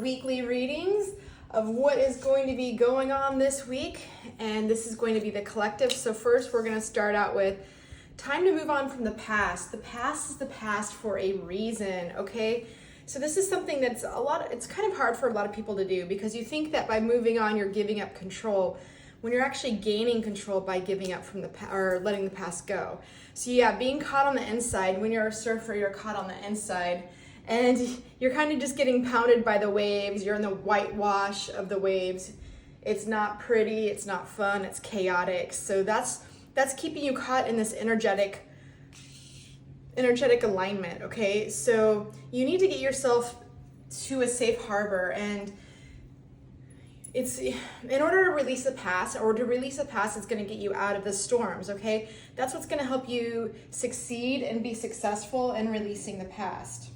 weekly readings of what is going to be going on this week, and this is going to be the collective. So first we're going to start out with time to move on from the past. The past is the past for a reason, okay? So this is something that's it's kind of hard for a lot of people to do, because you think that by moving on you're giving up control, when you're actually gaining control by giving up from the or letting the past go. So yeah, being caught on the inside, when you're a surfer, you're caught on the inside and you're kind of just getting pounded by the waves. You're in the whitewash of the waves. It's not pretty, it's not fun, it's chaotic. So that's keeping you caught in this energetic alignment, okay? So you need to get yourself to a safe harbor, and it's in order to release the past, it's going to get you out of the storms, okay? That's what's going to help you succeed and be successful in releasing the past.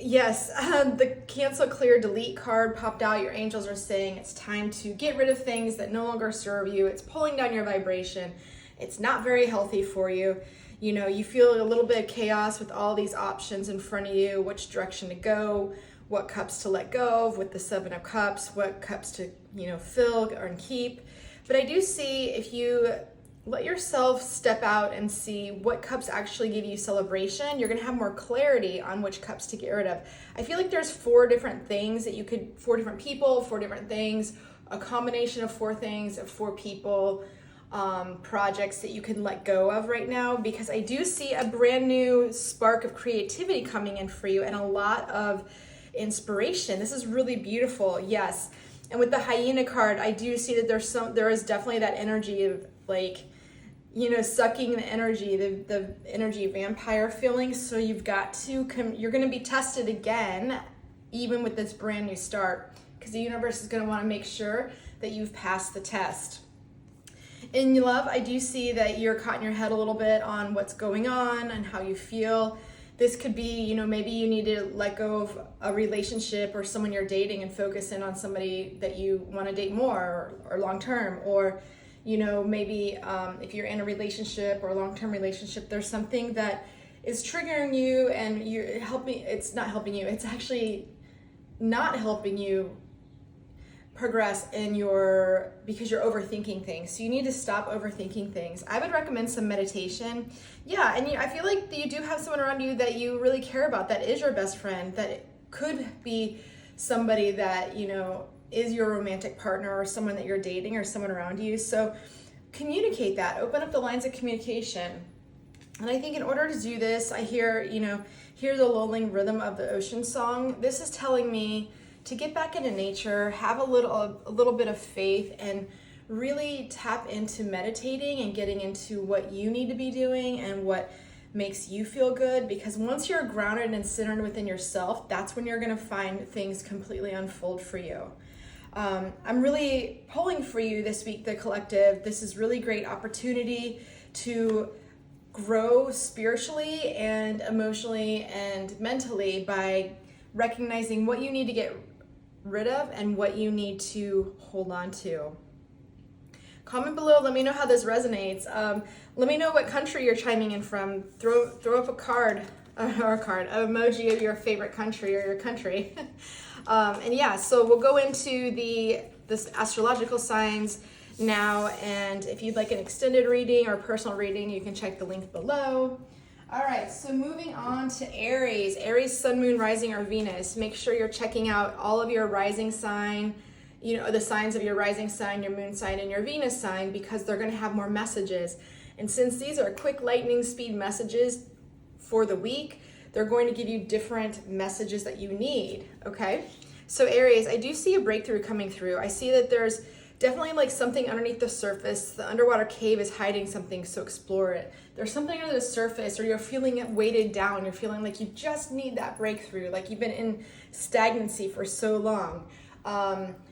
Yes, the cancel, clear, delete card popped out. Your angels are saying it's time to get rid of things that no longer serve you. It's pulling down your vibration. It's not very healthy for you. You know, you feel a little bit of chaos with all these options in front of you, which direction to go, what cups to let go of with the 7 of Cups, what cups to, fill or keep. But I do see, if you let yourself step out and see what cups actually give you celebration, you're gonna have more clarity on which cups to get rid of. I feel like there's 4 different things that 4 different people, 4 different things, a combination of 4 things, of 4 people, projects that you can let go of right now, because I do see a brand new spark of creativity coming in for you and a lot of inspiration. This is really beautiful, yes. And with the hyena card, I do see that there is definitely that energy of sucking the energy, the energy vampire feeling. So you've got to you're going to be tested again, even with this brand new start, because the universe is going to want to make sure that you've passed the test. In love, I do see that you're caught in your head a little bit on what's going on and how you feel. This could be, maybe you need to let go of a relationship or someone you're dating and focus in on somebody that you want to date more or long term. Or, maybe if you're in a relationship or a long-term relationship, there's something that is triggering you and it's not helping you. It's actually not helping you progress because you're overthinking things. So you need to stop overthinking things. I would recommend some meditation. Yeah, and I feel like you do have someone around you that you really care about, that is your best friend, that could be somebody that, is your romantic partner or someone that you're dating or someone around you. So communicate that, open up the lines of communication. And I think in order to do this, I hear the lulling rhythm of the ocean song. This is telling me to get back into nature, have a little bit of faith, and really tap into meditating and getting into what you need to be doing and what makes you feel good. Because once you're grounded and centered within yourself, that's when you're going to find things completely unfold for you. I'm really pulling for you this week, the collective. This is really great opportunity to grow spiritually and emotionally and mentally by recognizing what you need to get rid of and what you need to hold on to. Comment below, let me know how this resonates. Let me know what country you're chiming in from. Throw up a card, an emoji of your favorite country or your country. And yeah, so we'll go into this astrological signs now, and if you'd like an extended reading or personal reading, you can check the link below. All right, so moving on to Aries. Aries, Sun, Moon, Rising, or Venus. Make sure you're checking out all of your rising sign, the signs of your rising sign, your moon sign, and your Venus sign, because they're going to have more messages. And since these are quick lightning speed messages for the week, they're going to give you different messages that you need, okay? So Aries, I do see a breakthrough coming through. I see that there's definitely something underneath the surface. The underwater cave is hiding something, so explore it. There's something under the surface, or you're feeling it weighted down. You're feeling like you just need that breakthrough, like you've been in stagnancy for so long.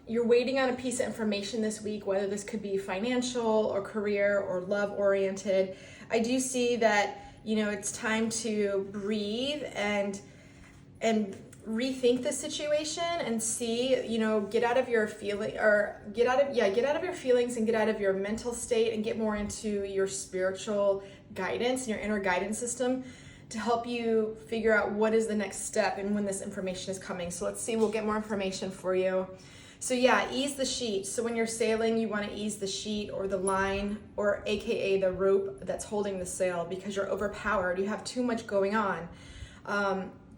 You're waiting on a piece of information this week, whether this could be financial or career or love oriented. I do see that, it's time to breathe and rethink the situation and see, get out of your feelings and get out of your mental state and get more into your spiritual guidance and your inner guidance system. to help you figure out what is the next step and when this information is coming. So let's see, we'll get more information for you. So yeah, ease the sheet. So when you're sailing, you want to ease the sheet or the line, or AKA the rope that's holding the sail, because you're overpowered. You have too much going on,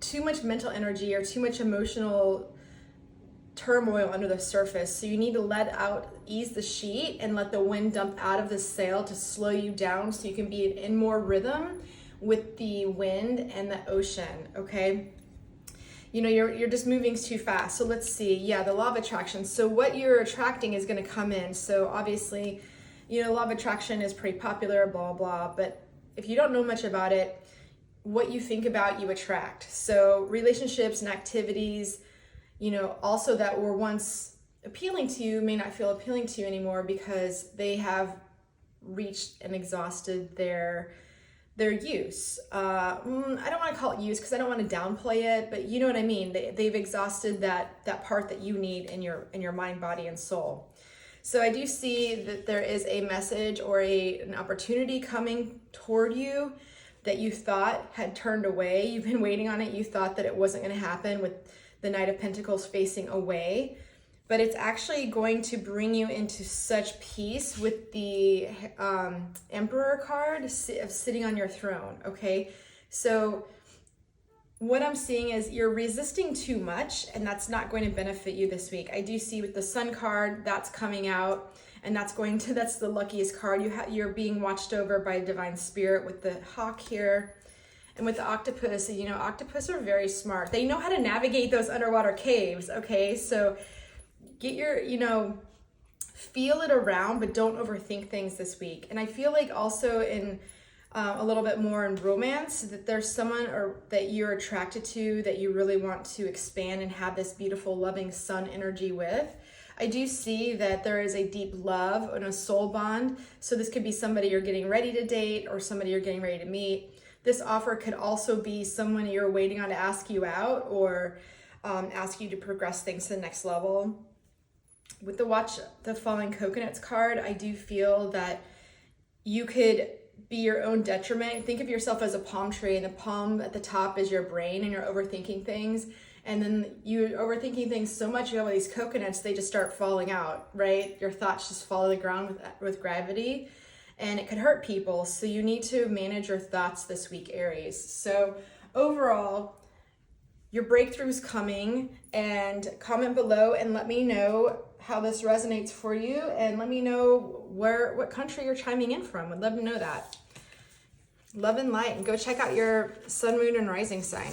too much mental energy or too much emotional turmoil under the surface. So you need to let out, ease the sheet and let the wind dump out of the sail to slow you down so you can be in more rhythm with the wind and the ocean, okay? You know, you're just moving too fast. So let's see. Yeah, the law of attraction. So what you're attracting is going to come in. So obviously, you know, law of attraction is pretty popular, blah, blah. But if you don't know much about it, what you think about, you attract. So relationships and activities, you know, also that were once appealing to you may not feel appealing to you anymore because they have reached and exhausted their use. I don't want to call it use because I don't want to downplay it, but you know what I mean. They've exhausted that part that you need in your mind, body, and soul. So I do see that there is a message or an opportunity coming toward you that you thought had turned away. You've been waiting on it. You thought that it wasn't going to happen with the Knight of Pentacles facing away. But it's actually going to bring you into such peace with the Emperor card of sitting on your throne, okay? So what I'm seeing is you're resisting too much, and that's not going to benefit you this week. I do see with the Sun card, that's coming out, and that's the luckiest card. You're being watched over by Divine Spirit with the hawk here. And with the octopus, you know, octopus are very smart. They know how to navigate those underwater caves, okay? So get your, you know, feel it around, but don't overthink things this week. And I feel like also in a little bit more in romance, that there's someone that you're attracted to that you really want to expand and have this beautiful, loving sun energy with. I do see that there is a deep love and a soul bond. So this could be somebody you're getting ready to date or somebody you're getting ready to meet. This offer could also be someone you're waiting on to ask you out or ask you to progress things to the next level. With the Watch the Falling Coconuts card, I do feel that you could be your own detriment. Think of yourself as a palm tree, and the palm at the top is your brain, and you're overthinking things. And then you're overthinking things so much, you have all these coconuts, they just start falling out, right? Your thoughts just fall to the ground with gravity, and it could hurt people. So you need to manage your thoughts this week, Aries. So overall, your breakthrough's coming, and comment below and let me know how this resonates for you, and let me know what country you're chiming in from. I'd love to know that. Love and light, and go check out your sun, moon, and rising sign.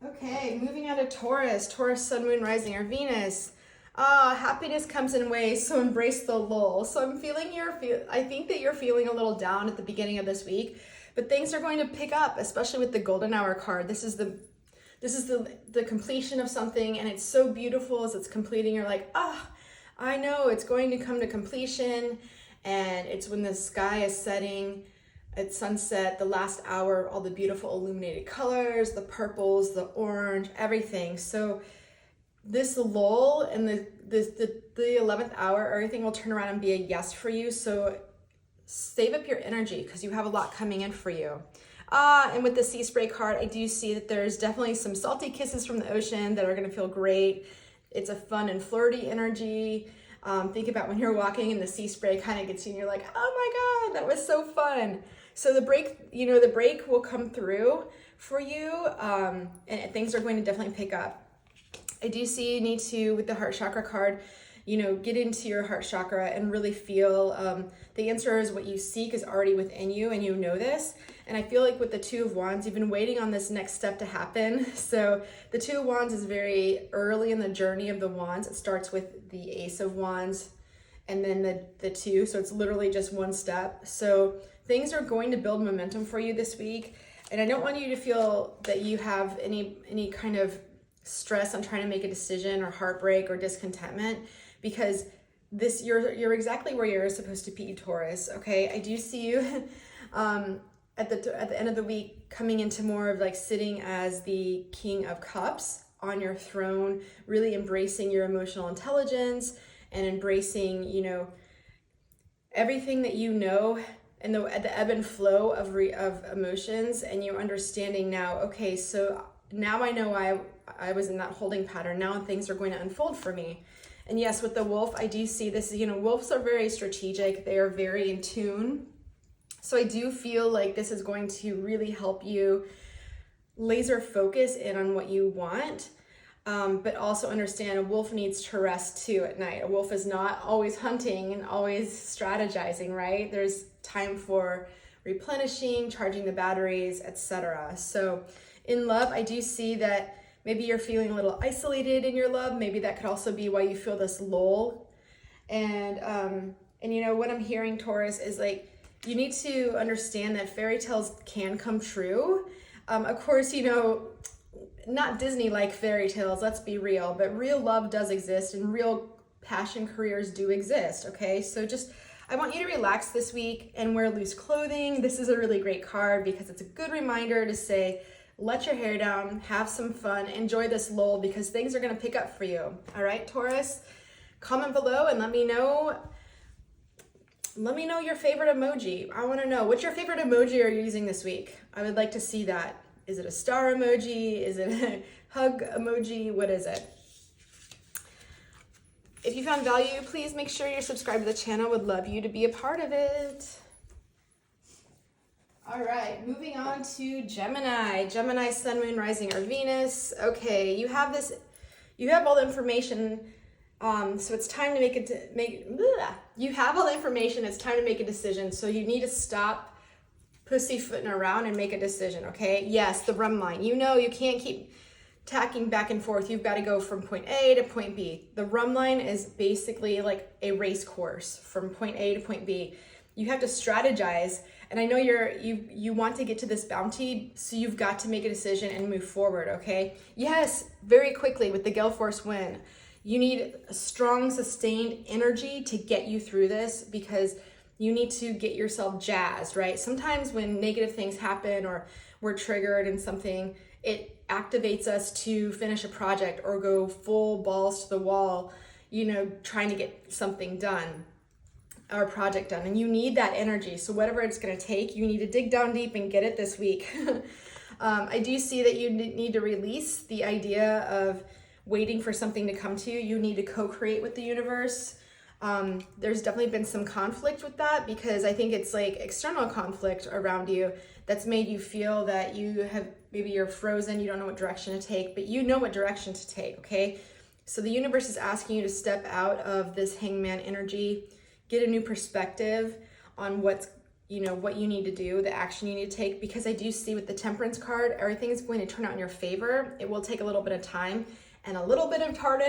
Okay, moving on to Taurus. Taurus, sun, moon, rising, or Venus. Happiness comes in waves, so embrace the lull. So I'm feeling I think that you're feeling a little down at the beginning of this week, but things are going to pick up, especially with the Golden Hour card. This is the completion of something, and it's so beautiful as it's completing. You're like, I know it's going to come to completion, and it's when the sky is setting at sunset, the last hour, all the beautiful illuminated colors, the purples, the orange, everything. So this lull and the 11th hour, everything will turn around and be a yes for you. So save up your energy because you have a lot coming in for you. And with the Sea Spray card, I do see that there's definitely some salty kisses from the ocean that are going to feel great. It's a fun and flirty energy. Think about when you're walking and the sea spray kind of gets you and you're like, oh my God, that was so fun. So the break will come through for you, and things are going to definitely pick up. I do see you need to, with the heart chakra card, get into your heart chakra and really feel the answer is what you seek is already within you, and you know this. And I feel like with the Two of Wands, you've been waiting on this next step to happen. So the Two of Wands is very early in the journey of the Wands. It starts with the Ace of Wands and then the Two. So it's literally just one step. So things are going to build momentum for you this week. And I don't want you to feel that you have any kind of stress on trying to make a decision or heartbreak or discontentment, because you're exactly where you're supposed to be, Taurus. Okay, I do see you at the end of the week coming into more of like sitting as the King of Cups on your throne, really embracing your emotional intelligence and embracing everything that and the ebb and flow of emotions, and you're understanding now, okay, so now I know I was in that holding pattern. Now things are going to unfold for me. And yes, with the wolf, I do see this, wolves are very strategic. They are very in tune. So I do feel like this is going to really help you laser focus in on what you want. But also understand a wolf needs to rest too at night. A wolf is not always hunting and always strategizing, right? There's time for replenishing, charging the batteries, etc. So in love, I do see that maybe you're feeling a little isolated in your love. Maybe that could also be why you feel this lull. And what I'm hearing, Taurus, is like, you need to understand that fairy tales can come true. Of course, not Disney-like fairy tales, let's be real, but real love does exist and real passion careers do exist, okay? So I want you to relax this week and wear loose clothing. This is a really great card because it's a good reminder to say, let your hair down, have some fun, enjoy this lull because things are gonna pick up for you. All right, Taurus? Comment below and let me know your favorite emoji. I wanna know, what's your favorite emoji are you using this week? I would like to see that. Is it a star emoji? Is it a hug emoji? What is it? If you found value, please make sure you're subscribed to the channel. Would love you to be a part of it. All right, moving on to Gemini. Gemini, Sun, Moon, Rising, or Venus. Okay, you have all the information. So it's time to you have all the information. It's time to make a decision. So you need to stop pussyfooting around and make a decision, okay? Yes, the run line. You can't keep tacking back and forth. You've got to go from point A to point B. The run line is basically like a race course from point A to point B. You have to strategize, and I know you want to get to this bounty, so you've got to make a decision and move forward, okay? Yes, very quickly with the gale force win. You need a strong, sustained energy to get you through this because you need to get yourself jazzed, right? Sometimes when negative things happen or we're triggered in something, it activates us to finish a project or go full balls to the wall, trying to get something done or a project done. And you need that energy. So whatever it's gonna take, you need to dig down deep and get it this week. I do see that you need to release the idea of waiting for something to come to you. You need to co-create with the universe. There's definitely been some conflict with that because I think it's like external conflict around you that's made you feel that maybe you're frozen, you don't know what direction to take, but you know what direction to take, okay? So the universe is asking you to step out of this hangman energy, get a new perspective on what you need to do, the action you need to take, because I do see with the Temperance card, everything is going to turn out in your favor. It will take a little bit of time and a little bit of hard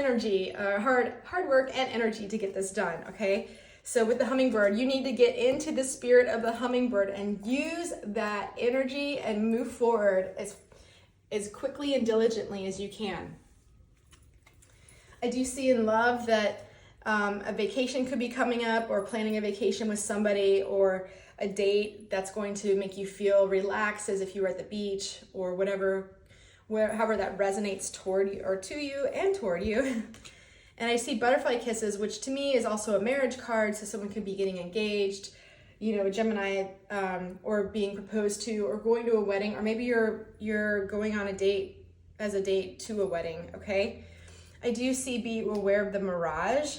work and energy to get this done, okay? So with the hummingbird, you need to get into the spirit of the hummingbird and use that energy and move forward as quickly and diligently as you can. I do see in love that a vacation could be coming up, or planning a vacation with somebody, or a date that's going to make you feel relaxed as if you were at the beach, or however that resonates toward you or to you and toward you. And I see butterfly kisses, which to me is also a marriage card. So someone could be getting engaged, a Gemini, or being proposed to, or going to a wedding, or maybe you're going on a date to a wedding, okay? I do see be aware of the mirage.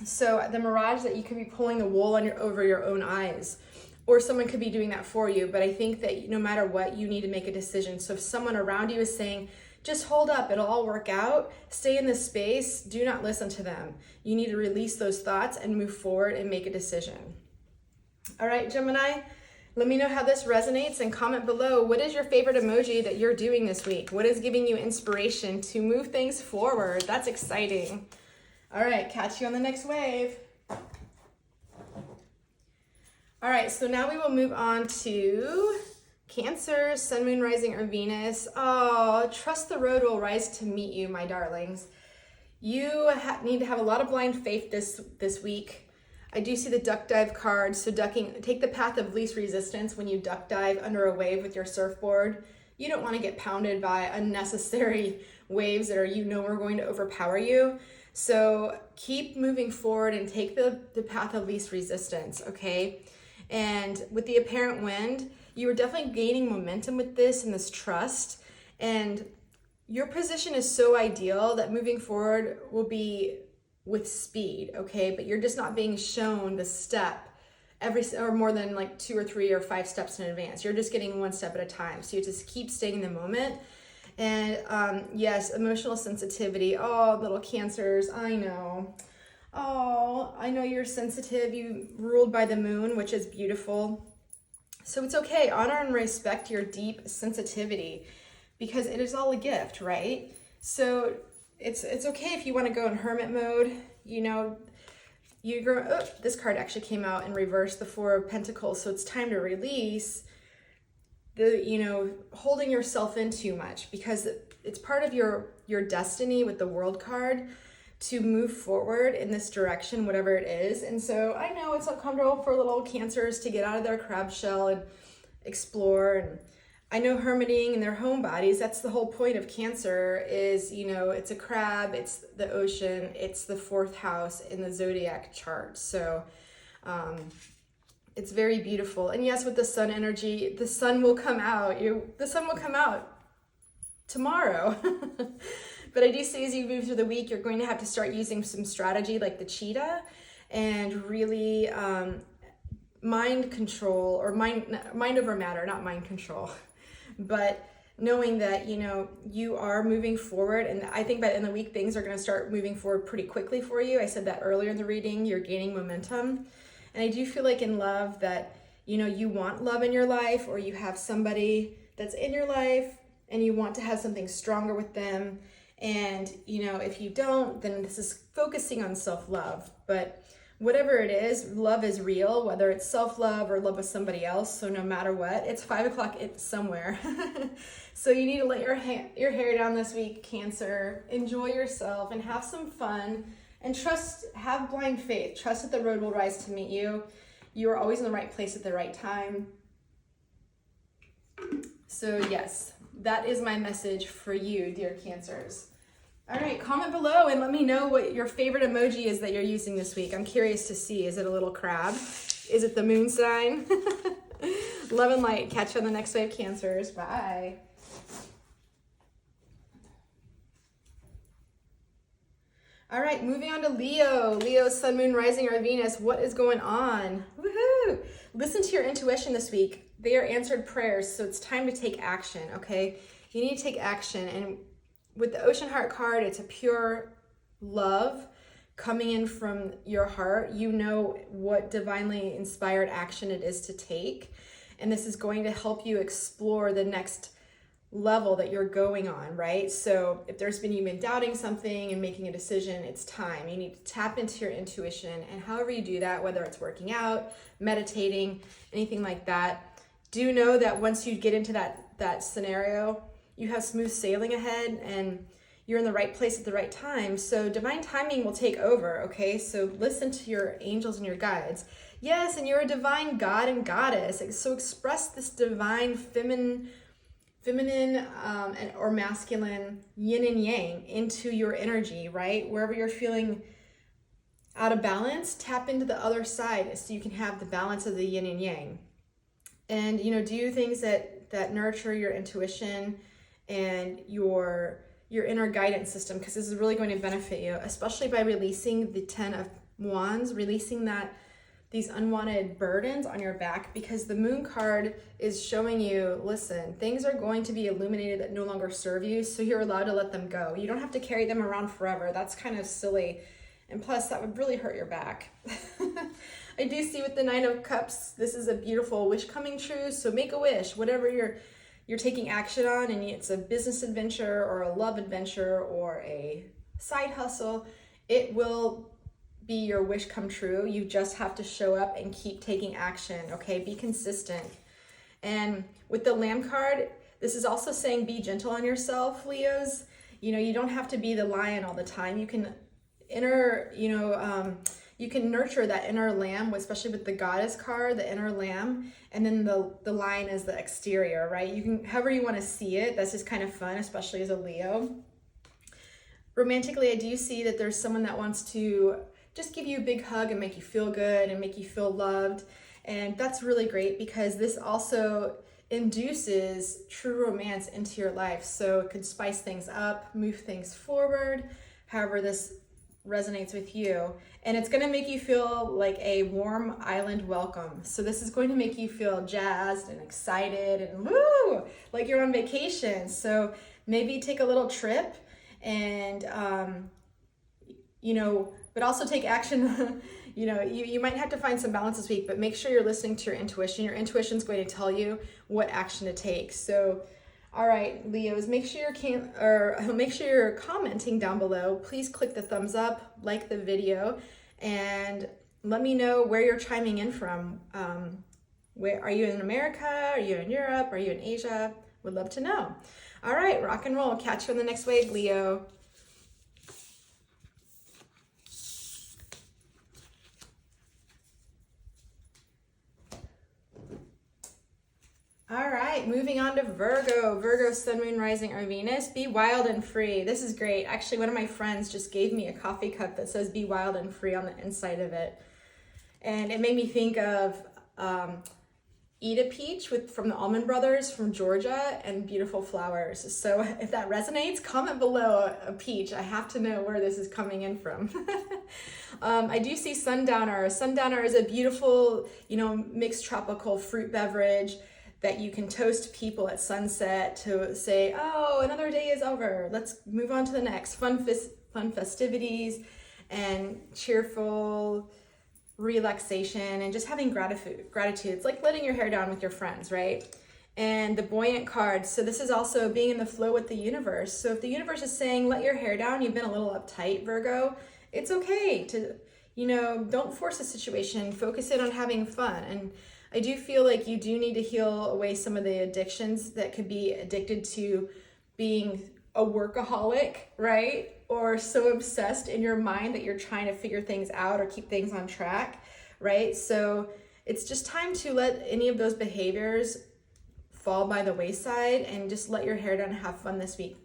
So the mirage that you could be pulling the wool over your own eyes, or someone could be doing that for you. But I think that no matter what, you need to make a decision. So if someone around you is saying, just hold up, it'll all work out, stay in this space, do not listen to them. You need to release those thoughts and move forward and make a decision. All right, Gemini, let me know how this resonates and comment below. What is your favorite emoji that you're doing this week? What is giving you inspiration to move things forward? That's exciting. All right, catch you on the next wave. All right, so now we will move on to Cancer, Sun, Moon, Rising, or Venus. Oh, trust the road will rise to meet you, my darlings. You need to have a lot of blind faith this week. I do see the duck dive card. So take the path of least resistance when you duck dive under a wave with your surfboard. You don't want to get pounded by unnecessary waves that are going to overpower you. So keep moving forward and take the path of least resistance, okay? And with the apparent wind, you are definitely gaining momentum with this and this trust. And your position is so ideal that moving forward will be with speed, okay? But you're just not being shown the step or more than like 2 or 3 or 5 steps in advance. You're just getting one step at a time. So you just keep staying in the moment. And yes, emotional sensitivity. Oh, little Cancers, I know. Oh, I know you're sensitive. You ruled by the moon, which is beautiful. So it's okay. Honor and respect your deep sensitivity because it is all a gift, right? So it's okay if you want to go in hermit mode. You know, this card actually came out in reverse, the Four of Pentacles. So it's time to release the, holding yourself in too much, because it's part of your destiny with the World card to move forward in this direction, whatever it is. And so I know it's uncomfortable for little Cancers to get out of their crab shell and explore. And I know hermiting in their home bodies, that's the whole point of Cancer is, it's a crab, it's the ocean, it's the 4th house in the Zodiac chart. So it's very beautiful. And yes, with the sun energy, the sun will come out. The sun will come out tomorrow. But I do see as you move through the week, you're going to have to start using some strategy like the cheetah and really mind control, or mind over matter, not mind control. But knowing that, you are moving forward. And I think by the end of the week, things are going to start moving forward pretty quickly for you. I said that earlier in the reading, you're gaining momentum. And I do feel like in love that, you want love in your life, or you have somebody that's in your life and you want to have something stronger with them. And, if you don't, then this is focusing on self-love. But whatever it is, love is real, whether it's self-love or love with somebody else. So no matter what, it's 5 o'clock somewhere. So you need to let your hair down this week, Cancer. Enjoy yourself and have some fun. And have blind faith. Trust that the road will rise to meet you. You are always in the right place at the right time. So yes, that is my message for you, dear Cancers. All right, comment below and let me know what your favorite emoji is that you're using this week. I'm curious to see. Is it a little crab? Is it the moon sign? Love and light. Catch you on the next wave, Cancers. Bye. All right, moving on to Leo. Leo, sun, moon, rising, or Venus. What is going on? Woohoo! Listen to your intuition this week. They are answered prayers, so it's time to take action, okay? You need to take action. And with the Ocean Heart card, it's a pure love coming in from your heart. You know what divinely inspired action it is to take. And this is going to help you explore the next level that you're going on, right? So if you've been doubting something and making a decision, it's time. You need to tap into your intuition, and however you do that, whether it's working out, meditating, anything like that, do know that once you get into that scenario, you have smooth sailing ahead and you're in the right place at the right time. So divine timing will take over, okay? So listen to your angels and your guides. Yes, and you're a divine god and goddess. So express this divine feminine or masculine yin and yang into your energy, right? Wherever you're feeling out of balance, tap into the other side so you can have the balance of the yin and yang. And, do things that nurture your intuition and your inner guidance system, because this is really going to benefit you, especially by releasing the 10 of Wands, releasing these unwanted burdens on your back, because the moon card is showing you, listen, things are going to be illuminated that no longer serve you, so you're allowed to let them go. You don't have to carry them around forever. That's kind of silly. And plus, that would really hurt your back. I do see with the 9 of Cups, this is a beautiful wish coming true. So make a wish, whatever you're taking action on, and it's a business adventure or a love adventure or a side hustle, it will be your wish come true. You just have to show up and keep taking action, okay? Be consistent. And with the Lamb card, this is also saying be gentle on yourself, Leos. You don't have to be the lion all the time. You can you can nurture that inner lamb, especially with the goddess card, the inner lamb, and then the lion is the exterior, right? You can, however you want to see it, that's just kind of fun, especially as a Leo. Romantically, I do see that there's someone that wants to just give you a big hug and make you feel good and make you feel loved. And that's really great because this also induces true romance into your life. So it could spice things up, move things forward, however this resonates with you. And it's going to make you feel like a warm island welcome. So this is going to make you feel jazzed and excited and woo, like you're on vacation. So maybe take a little trip and, but also take action. You might have to find some balance this week, but make sure you're listening to your intuition. Your intuition is going to tell you what action to take. So, all right, Leos, make sure you're commenting down below. Please click the thumbs up, like the video, and let me know where you're chiming in from. Where are you in America? Are you in Europe? Are you in Asia? Would love to know. All right, rock and roll. Catch you on the next wave, Leo. All right, moving on to Virgo. Virgo, Sun, Moon, Rising, or Venus. Be wild and free. This is great. Actually, one of my friends just gave me a coffee cup that says be wild and free on the inside of it. And it made me think of Eat a Peach from the Allman Brothers from Georgia and Beautiful Flowers. So if that resonates, comment below a peach. I have to know where this is coming in from. I do see Sundowner. Sundowner is a beautiful, mixed tropical fruit beverage that you can toast people at sunset to say, oh, another day is over. Let's move on to the next. Fun festivities and cheerful relaxation and just having gratitude. It's like letting your hair down with your friends, right? And the buoyant card. So this is also being in the flow with the universe. So if the universe is saying, let your hair down, you've been a little uptight, Virgo, it's okay to, don't force the situation. Focus in on having fun. And I do feel like you do need to heal away some of the addictions that could be addicted to being a workaholic, right? Or so obsessed in your mind that you're trying to figure things out or keep things on track, right? So it's just time to let any of those behaviors fall by the wayside and just let your hair down and have fun this week,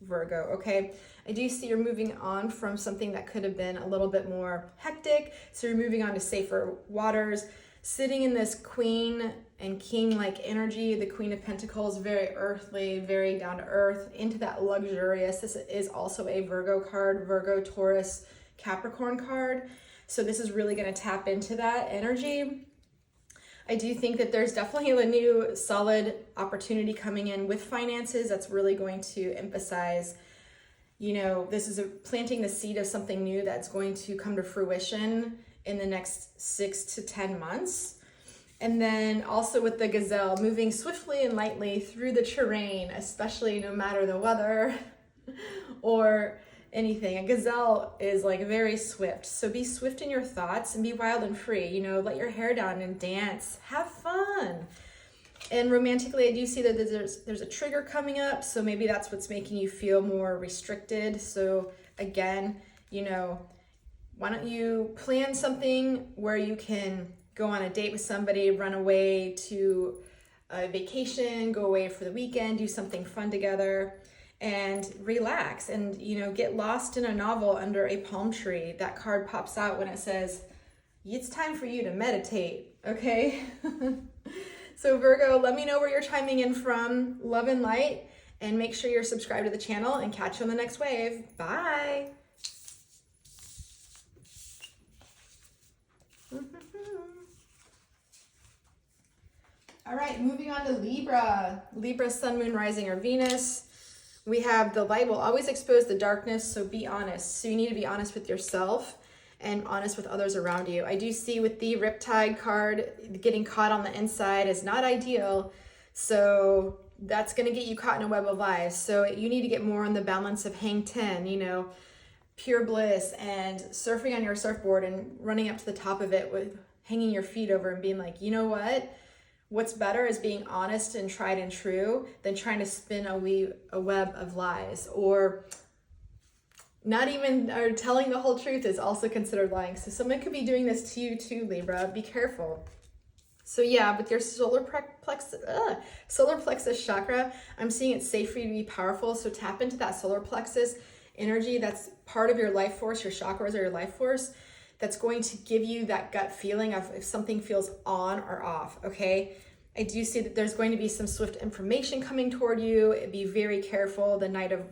Virgo, okay? I do see you're moving on from something that could have been a little bit more hectic. So you're moving on to safer waters. Sitting in this queen and king-like energy, the Queen of Pentacles, very earthly, very down to earth, into that luxurious. This is also a Virgo card, Virgo, Taurus, Capricorn card. So this is really going to tap into that energy. I do think that there's definitely a new solid opportunity coming in with finances that's really going to emphasize, this is planting the seed of something new that's going to come to fruition in the next 6 to 10 months. And then also with the gazelle, moving swiftly and lightly through the terrain, especially no matter the weather or anything. A gazelle is like very swift. So be swift in your thoughts and be wild and free. Let your hair down and dance. Have fun. And romantically, I do see that there's a trigger coming up. So maybe that's what's making you feel more restricted. So again, why don't you plan something where you can go on a date with somebody, run away to a vacation, go away for the weekend, do something fun together and relax and, get lost in a novel under a palm tree. That card pops out when it says, it's time for you to meditate, okay? So Virgo, let me know where you're chiming in from. Love and light, and make sure you're subscribed to the channel and catch you on the next wave. Bye. All right, moving on to Libra. Libra, Sun, Moon, Rising, or Venus. We have the light will always expose the darkness, so be honest. So you need to be honest with yourself and honest with others around you. I do see with the Riptide card, getting caught on the inside is not ideal. So that's going to get you caught in a web of lies. So you need to get more on the balance of hang 10, pure bliss and surfing on your surfboard and running up to the top of it with hanging your feet over and being like, what's better is being honest and tried and true than trying to spin a web of lies, or not even, or telling the whole truth is also considered lying. So someone could be doing this to you too, Libra. Be careful. So yeah, with your solar plexus chakra, I'm seeing it's safe for you to be powerful. So tap into that solar plexus energy. That's part of your life force. Your chakras are your life force. that's going to give you that gut feeling of if something feels on or off, okay? I do see that there's going to be some swift information coming toward you. Be very careful. The Knight of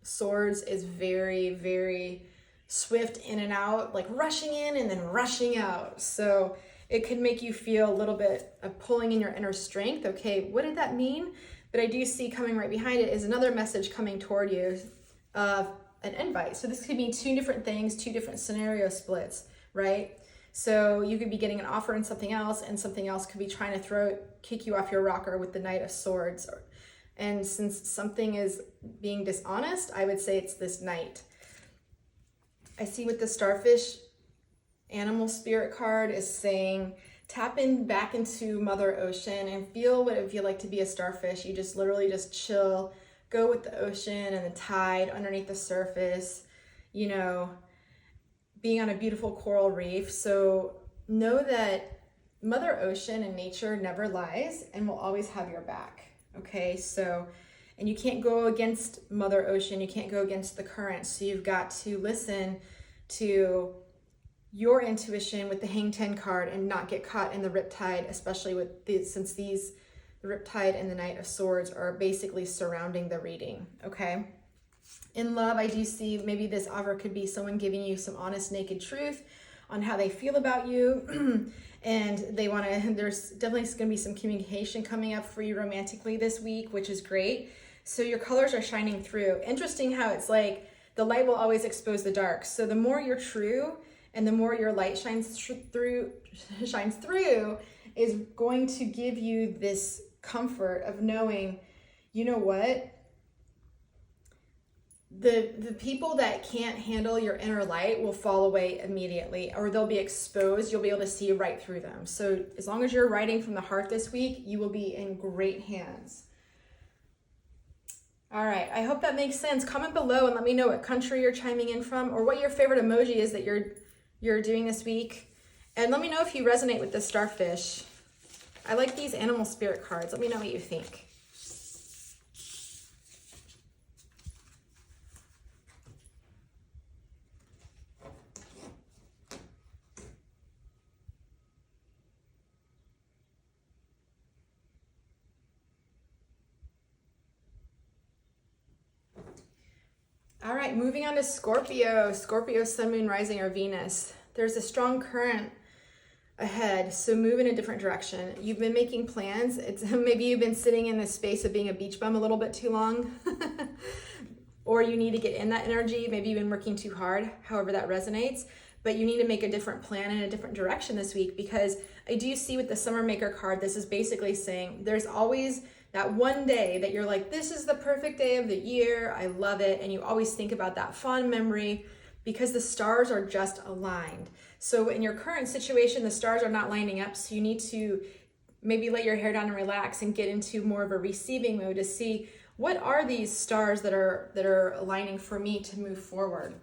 Swords is very, very swift in and out, like rushing in and then rushing out. So it could make you feel a little bit of pulling in your inner strength. Okay, what did that mean? But I do see coming right behind it is another message coming toward you of an invite. So this could be two different things, two different scenario splits, right? So you could be getting an offer in something else, and something else could be trying to kick you off your rocker with the Knight of Swords. And since something is being dishonest, I would say it's this Knight. I see with the Starfish animal spirit card is saying, tap in back into Mother Ocean and feel what it would feel like to be a starfish. You just literally just chill, go with the ocean and the tide underneath the surface, you know, being on a beautiful coral reef. So know that Mother Ocean and nature never lies and will always have your back. Okay, so, and you can't go against Mother Ocean, you can't go against the current. So you've got to listen to your intuition with the Hang Ten card and not get caught in the riptide, especially with since the riptide and the Knight of Swords are basically surrounding the reading, okay? In love, I do see maybe this offer could be someone giving you some honest, naked truth on how they feel about you. And they want to, there's definitely going to be some communication coming up for you romantically this week, which is great. So your colors are shining through. Interesting how it's like the light will always expose the dark. So the more you're true and the more your light shines through is going to give you this comfort of knowing, you know what? The people that can't handle your inner light will fall away immediately, or they'll be exposed. You'll be able to see right through them. So as long as you're writing from the heart this week, you will be in great hands. All right, I hope that makes sense. Comment below and let me know what country you're chiming in from, or what your favorite emoji is that you're doing this week. And let me know if you resonate with the starfish. I like these animal spirit cards. Let me know what you think. All right, moving on to Scorpio. Scorpio, Sun, Moon, Rising, or Venus. There's a strong current ahead, so move in a different direction. You've been making plans. Maybe you've been sitting in this space of being a beach bum a little bit too long, or you need to get in that energy. Maybe you've been working too hard, however that resonates, but you need to make a different plan in a different direction this week, because I do see with the Summer Maker card, this is basically saying there's always that one day that you're like, this is the perfect day of the year, I love it, and you always think about that fond memory because the stars are just aligned. So in your current situation, the stars are not lining up, so you need to maybe let your hair down and relax and get into more of a receiving mode to see what are these stars that are aligning for me to move forward.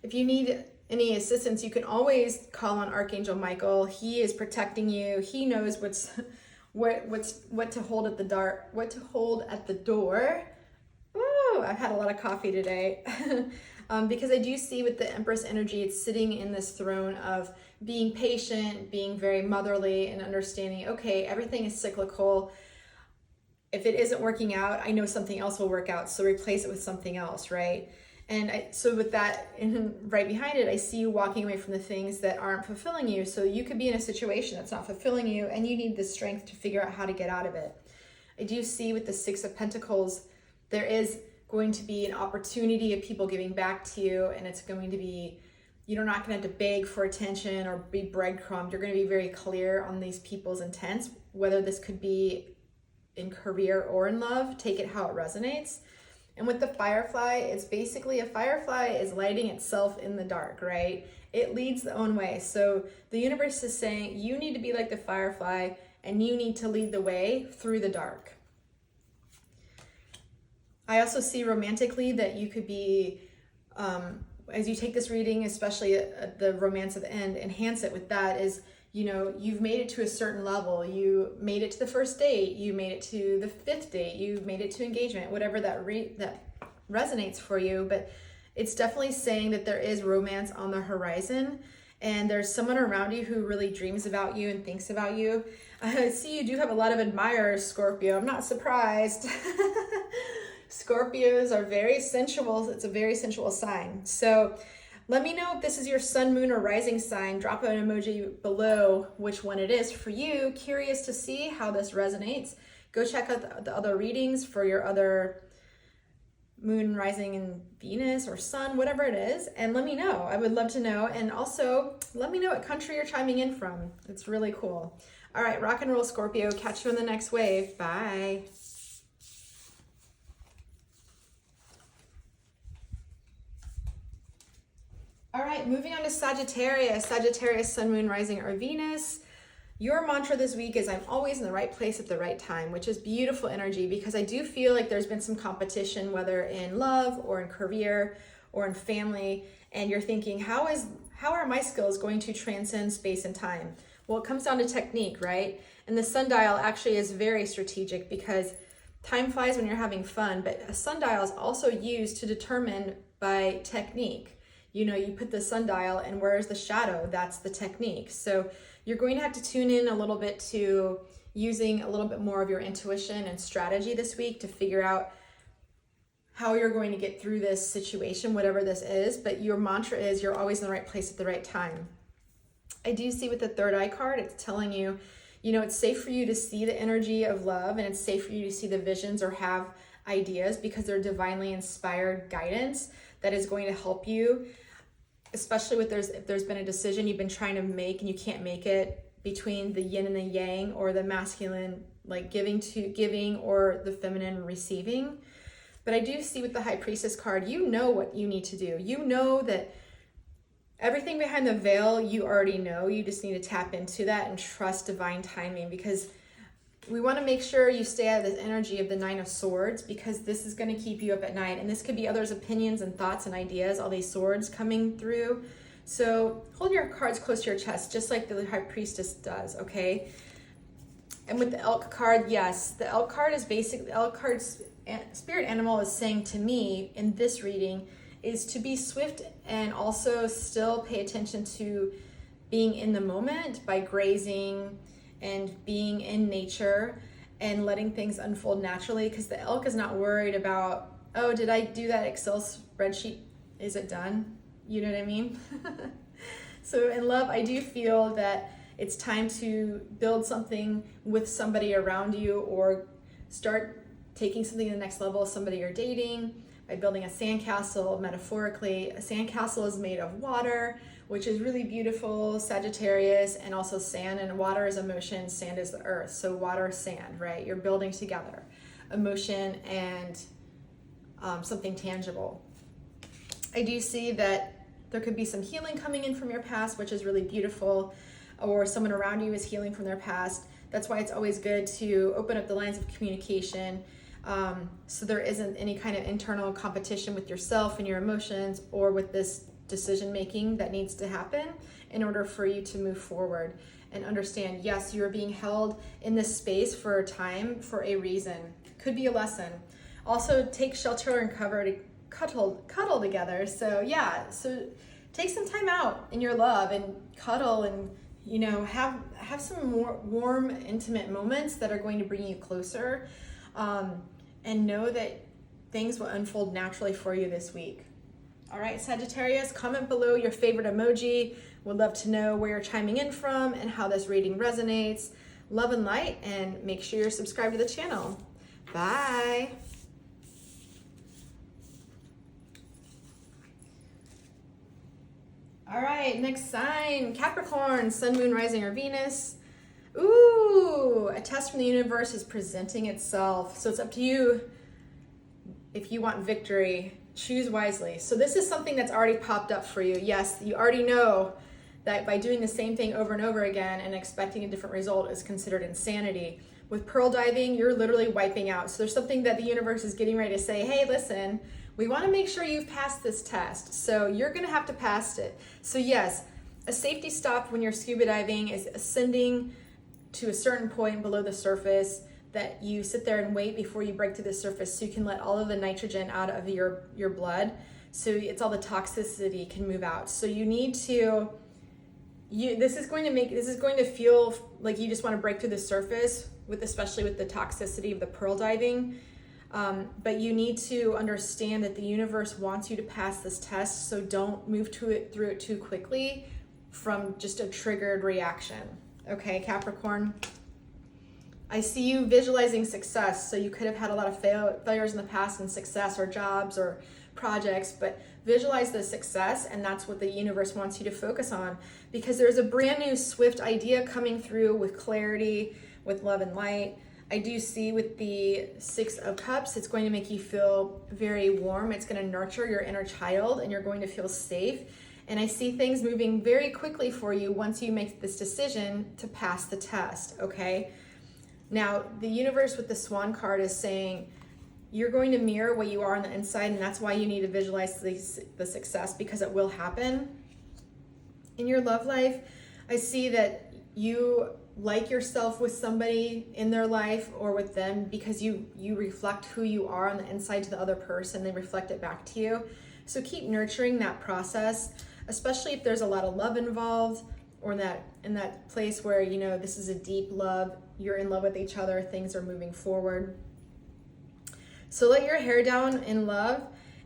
If you need any assistance, you can always call on Archangel Michael. He is protecting you. He knows what to hold at the door. Ooh, I've had a lot of coffee today. Because I do see with the Empress energy, it's sitting in this throne of being patient, being very motherly, and understanding, okay, everything is cyclical. If it isn't working out, I know something else will work out, so replace it with something else, right? And so with that, and right behind it, I see you walking away from the things that aren't fulfilling you. So you could be in a situation that's not fulfilling you, and you need the strength to figure out how to get out of it. I do see with the Six of Pentacles, there is going to be an opportunity of people giving back to you, and it's going to be, you're not going to have to beg for attention or be breadcrumbed. You're going to be very clear on these people's intents, whether this could be in career or in love. Take it how it resonates. And with the Firefly, it's basically a firefly is lighting itself in the dark, right? It leads the own way. So the universe is saying you need to be like the firefly and you need to lead the way through the dark. I also see romantically that you could be, as you take this reading, especially at the romance at the end, enhance it with that is, you know, you've made it to a certain level. You made it to the first date. You made it to the fifth date. You made it to engagement, whatever that resonates for you. But It's definitely saying that there is romance on the horizon, and there's someone around you who really dreams about you and thinks about you. I see you do have a lot of admirers, Scorpio. I'm not surprised. Scorpios are very sensual. It's a very sensual sign. So let me know if this is your sun, moon, or rising sign. Drop an emoji below which one it is for you. Curious to see how this resonates. Go check out the other readings for your other moon, rising, and Venus or sun, whatever it is, and let me know. I would love to know. And also let me know what country you're chiming in from. It's really cool. All right, rock and roll, Scorpio. Catch you in the next wave. Bye. All right, moving on to Sagittarius. Sagittarius, sun, moon, rising, or Venus. Your mantra this week is I'm always in the right place at the right time, which is beautiful energy, because I do feel like there's been some competition, whether in love or in career or in family, and you're thinking, how are my skills going to transcend space and time? Well, it comes down to technique, right? And the sundial actually is very strategic, because time flies when you're having fun, but a sundial is also used to determine by technique. You know, you put the sundial and where's the shadow? That's the technique. So you're going to have to tune in a little bit to using a little bit more of your intuition and strategy this week to figure out how you're going to get through this situation, whatever this is. But your mantra is you're always in the right place at the right time. I do see with the third eye card, it's telling you, you know, it's safe for you to see the energy of love, and it's safe for you to see the visions or have ideas, because they're divinely inspired guidance that is going to help you, especially with if there's been a decision you've been trying to make and you can't make it, between the yin and the yang, or the masculine, like giving, or the feminine receiving. But I do see with the High Priestess card, you know what you need to do. You know that everything behind the veil, you already know. You just need to tap into that and trust divine timing, because we want to make sure you stay out of this energy of the Nine of Swords, because this is going to keep you up at night. And this could be others' opinions and thoughts and ideas, all these swords coming through. So hold your cards close to your chest, just like the High Priestess does, okay? And with the Elk card, yes, the Elk card is basically, the Elk card's spirit animal is saying to me in this reading is to be swift and also still pay attention to being in the moment by grazing and being in nature and letting things unfold naturally, because the elk is not worried about, oh, did I do that Excel spreadsheet? Is it done? You know what I mean? So in love, I do feel that it's time to build something with somebody around you, or start taking something to the next level, somebody you're dating, by building a sandcastle. Metaphorically, a sandcastle is made of water, which is really beautiful, Sagittarius, and also sand. And water is emotion, sand is the earth. So water, sand, right? You're building together emotion and something tangible. I do see that there could be some healing coming in from your past, which is really beautiful, or someone around you is healing from their past. That's why it's always good to open up the lines of communication, so there isn't any kind of internal competition with yourself and your emotions, or with this decision making that needs to happen in order for you to move forward and understand, yes, you're being held in this space for a time, for a reason. Could be a lesson. Also, take shelter and cover to cuddle together. So yeah, so take some time out in your love and cuddle, and you know, have some more warm, intimate moments that are going to bring you closer, and know that things will unfold naturally for you this week. All right, Sagittarius, comment below your favorite emoji. Would love to know where you're chiming in from and how this reading resonates. Love and light, and make sure you're subscribed to the channel. Bye. All right, next sign, Capricorn, sun, moon, rising, or Venus. Ooh, a test from the universe is presenting itself. So it's up to you if you want victory. Choose wisely. So this is something that's already popped up for you. Yes, you already know that by doing the same thing over and over again and expecting a different result is considered insanity. With pearl diving, you're literally wiping out. So there's something that the universe is getting ready to say, hey, listen, we want to make sure you've passed this test. So you're going to have to pass it. So yes, a safety stop when you're scuba diving is ascending to a certain point below the surface, that you sit there and wait before you break to the surface so you can let all of the nitrogen out of your blood, So it's all the toxicity can move out. So you need to, this is going to feel like you just want to break through the surface with, especially with the toxicity of the pearl diving. But you need to understand that the universe wants you to pass this test. So don't move through it too quickly from just a triggered reaction. Okay, Capricorn. I see you visualizing success. So you could have had a lot of failures in the past in success or jobs or projects, but visualize the success, and that's what the universe wants you to focus on, because there's a brand new swift idea coming through with clarity, with love and light. I do see with the Six of Cups, it's going to make you feel very warm. It's going to nurture your inner child, and you're going to feel safe. And I see things moving very quickly for you once you make this decision to pass the test, okay? Now, the universe with the Swan card is saying you're going to mirror what you are on the inside, and that's why you need to visualize the success, because it will happen. In your love life, I see that you like yourself with somebody in their life or with them because you reflect who you are on the inside to the other person. They reflect it back to you. So keep nurturing that process, especially if there's a lot of love involved, or in that place where, you know, this is a deep love, you're in love with each other, things are moving forward. So let your hair down in love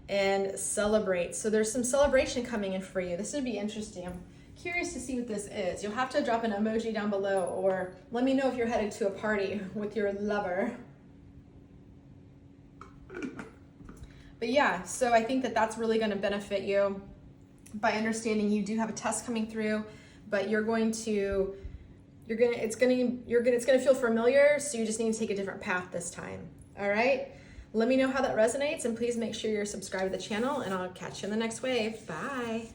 and celebrate. So there's some celebration coming in for you. This would be interesting. I'm curious to see what this is. You'll have to drop an emoji down below, or let me know if you're headed to a party with your lover. But yeah, so I think that that's really going to benefit you by understanding you do have a test coming through, but it's going to feel familiar, so you just need to take a different path this time. All right? Let me know how that resonates, and please make sure you're subscribed to the channel, and I'll catch you in the next wave. Bye.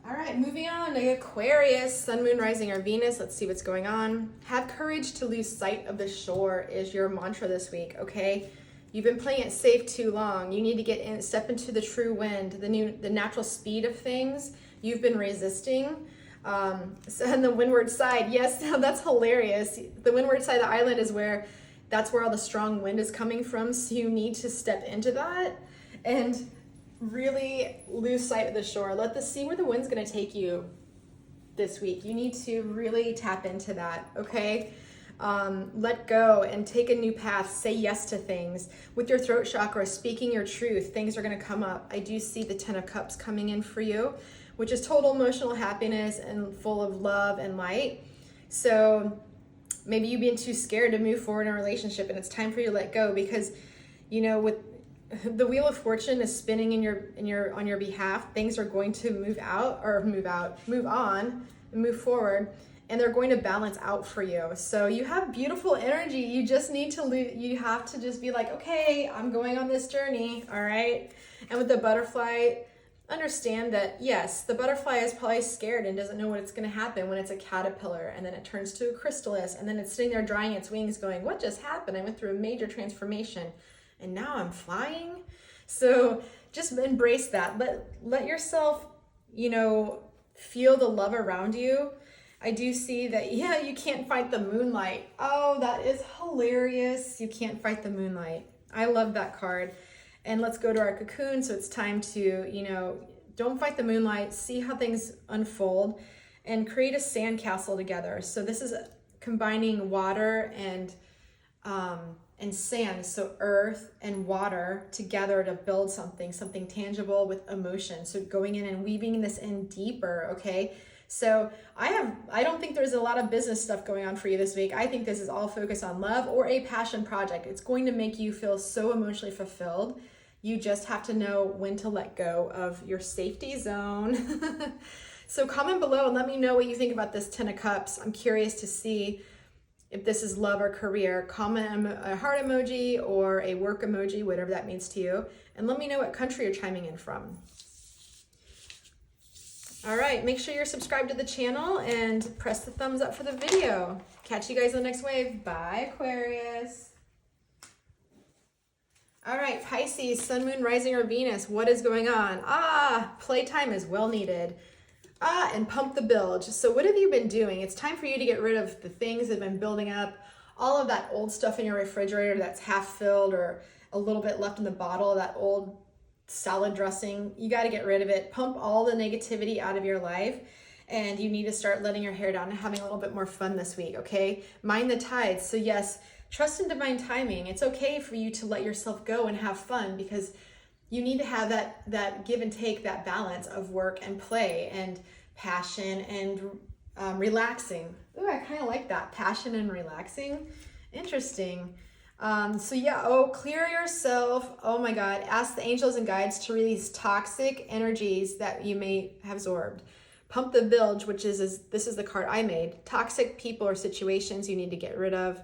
All right, moving on to Aquarius, Sun, Moon, Rising, or Venus. Let's see what's going on. Have courage to lose sight of the shore is your mantra this week, okay? You've been playing it safe too long. You need to step into the true wind, the natural speed of things. You've been resisting. So on the windward side, yes, that's hilarious. The windward side of the island is that's where all the strong wind is coming from. So you need to step into that and really lose sight of the shore. See where the wind's going to take you this week. You need to really tap into that, okay? Let go and take a new path. Say yes to things. With your throat chakra, speaking your truth, things are going to come up. I do see the Ten of Cups coming in for you, which is total emotional happiness and full of love and light. So maybe you've been too scared to move forward in a relationship, and it's time for you to let go, because, you know, with the Wheel of Fortune is spinning on your behalf. Things are going to move on and move forward, and they're going to balance out for you. So you have beautiful energy. You just need you have to just be like, okay, I'm going on this journey. All right. And with the butterfly, understand that yes, the butterfly is probably scared and doesn't know what's going to happen when it's a caterpillar, and then it turns to a chrysalis, and then it's sitting there drying its wings going, what just happened? I went through a major transformation, and now I'm flying. So just embrace that. Let yourself, you know, feel the love around you. I do see that, yeah, you can't fight the moonlight. Oh, that is hilarious. You can't fight the moonlight. I love that card. And let's go to our cocoon. So it's time to, you know, don't fight the moonlight. See how things unfold and create a sandcastle together. So this is combining water and sand, so earth and water together to build something tangible with emotion. So going in and weaving this in deeper, okay? So I don't think there's a lot of business stuff going on for you this week. I think this is all focused on love or a passion project. It's going to make you feel so emotionally fulfilled. You just have to know when to let go of your safety zone. So comment below and let me know what you think about this Ten of Cups. I'm curious to see if this is love or career. Comment a heart emoji or a work emoji, whatever that means to you. And let me know what country you're chiming in from. All right, make sure you're subscribed to the channel and press the thumbs up for the video. Catch you guys on the next wave. Bye, Aquarius. All right, Pisces, Sun, Moon, Rising, or Venus. What is going on? Playtime is well needed. And pump the bilge. So what have you been doing? It's time for you to get rid of the things that have been building up, all of that old stuff in your refrigerator that's half filled or a little bit left in the bottle of that old salad dressing. You got to get rid of it. Pump all the negativity out of your life. And you need to start letting your hair down and having a little bit more fun this week, okay? Mind the tides. So yes, trust in divine timing. It's okay for you to let yourself go and have fun, because you need to have that give and take, that balance of work and play and passion and relaxing. Ooh, I kind of like that. Passion and relaxing. Interesting. So yeah, clear yourself. Oh my God. Ask the angels and guides to release toxic energies that you may have absorbed. Pump the bilge, which is this is the card I made. Toxic people or situations you need to get rid of.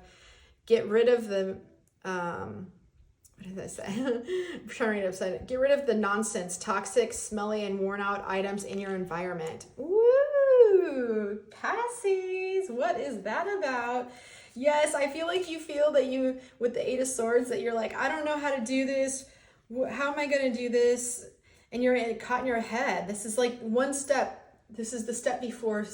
Get rid of the, what did I say? I'm trying to read it upside down. Get rid of the nonsense, toxic, smelly, and worn out items in your environment. Woo! Pisces, what is that about? Yes, I feel like you feel that you, with the Eight of Swords, that you're like, I don't know how to do this. How am I going to do this? And you're caught in your head. This is like one step. This is the step before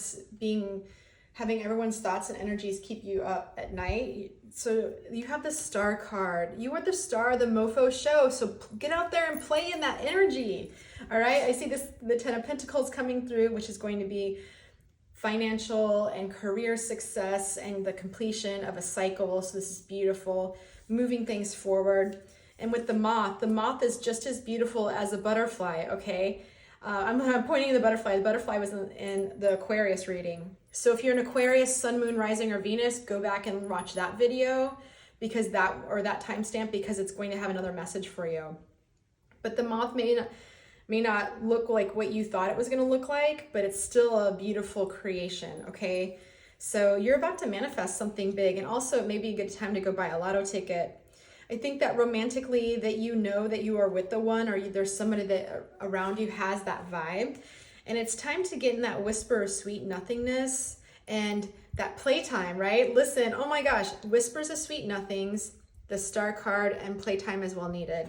having everyone's thoughts and energies keep you up at night. So you have the Star card. You are the star of the mofo show. So get out there and play in that energy. All right. I see the Ten of Pentacles coming through, which is going to be financial and career success and the completion of a cycle. So this is beautiful, moving things forward. And with the moth is just as beautiful as a butterfly. Okay. I'm pointing to the butterfly. The butterfly was in the Aquarius reading. So if you're an Aquarius, Sun, Moon, Rising, or Venus, go back and watch that video, because that timestamp, because it's going to have another message for you. But the moth may not look like what you thought it was going to look like, but it's still a beautiful creation, okay? So you're about to manifest something big, and also it may be a good time to go buy a lotto ticket. I think that romantically, that you know that you are with the one, or there's somebody that around you has that vibe. And it's time to get in that whisper of sweet nothingness and that playtime, right? Listen, oh my gosh, whispers of sweet nothings, the Star card, and playtime is well needed.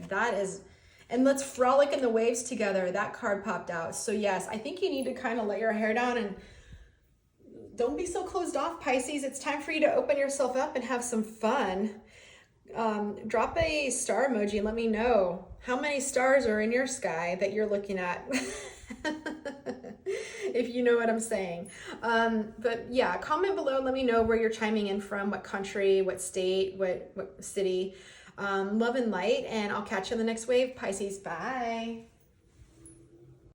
And let's frolic in the waves together. That card popped out. So yes, I think you need to kind of let your hair down and don't be so closed off, Pisces. It's time for you to open yourself up and have some fun. Drop a star emoji and let me know how many stars are in your sky that you're looking at. If you know what I'm saying. But yeah, comment below and let me know where you're chiming in from, what country, what state, what city. Love and light, and I'll catch you in the next wave, Pisces. Bye.